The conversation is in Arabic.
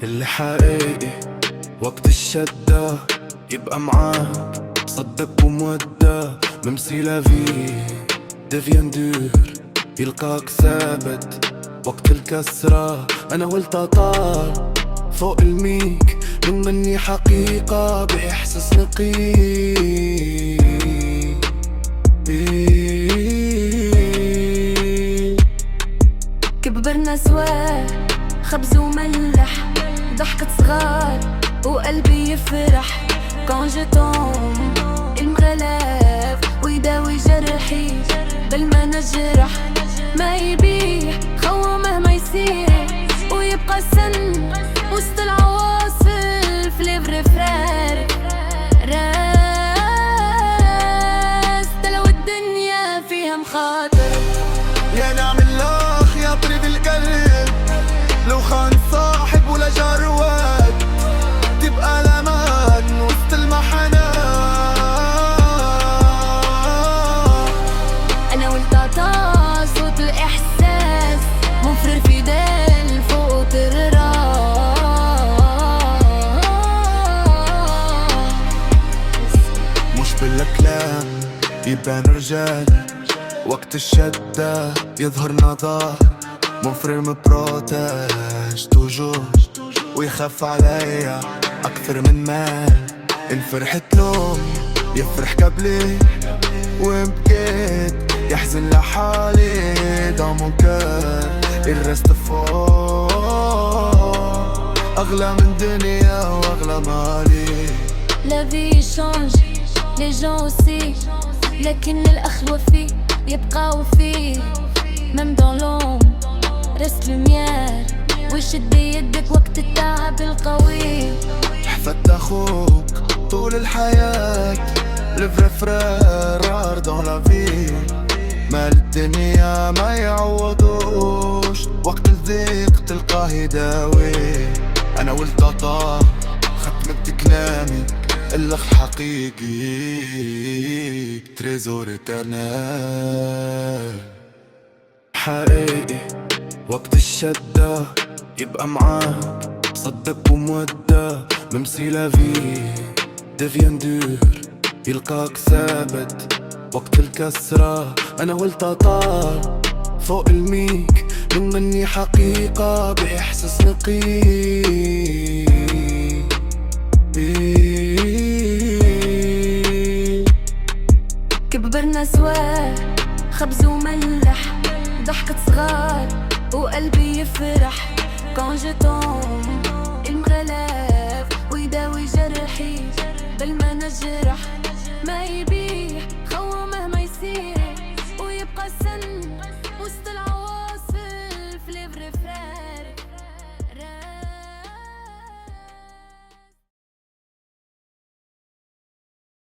اللي حقيقي وقت الشدة يبقى معاك، صدق ومودة ممسي لافي ديفيان دور، يلقاك ثابت وقت الكسرة. أنا والتطار فوق الميك بنغني حقيقة بإحساس نقي. كبرنا سوا خبز وملح، ضحكة صغار وقلبي يفرح. كون جو توم المغلاف ويداوي جرحي بل ما نجرح. ما يبيح خوا مهما يصير ويبقى سن وسط العواصف. ليفر فرار راس لو الدنيا فيها مخاطر. يا نعم الله يا طريق القلب، لو خان صاحب ولا جرواد تبقى الامان وسط المحنة. انا والتعطى صوت الاحساس مفرر في دال فوق الراس. مش بالكلام يبان رجال، وقت الشدة يظهر نضال. مفرر مبروتاج توجور ويخاف عليا أكثر من مال. إن فرحت لوم يفرح قبلي، وإن بكيت يحزن لحالي. dans mon cœur il reste fort، أغلى من دنيا وأغلى مالي. La vie change, les gens aussi، لكن الأخوة فيه يبقى وفيه. même dans l'ombre reste lumière، ويشد يدك وقت التعب القوي. حفدت أخوك طول الحياة، le vrai frère rare dans la vie. مال الدنيا ما يعوضوش، وقت الضيق تلقاه يداوي. أنا والتطا ختمت كلامي، الأخ حقيقي تريزور إترنال. حقيقي وقت الشدة يبقى معاك، صدق ومودة ممسي لافي ديفيان دور، يلقاك ثابت وقت الكسرة. أنا والتطار فوق الميك بنغني حقيقة بإحساس نقي. كبرنا سوا خبز وملح، ضحكة صغار وقلبي يفرح. كون جو توم المغلاف ويداوي جرحي بل ما نجرح. ما يبيح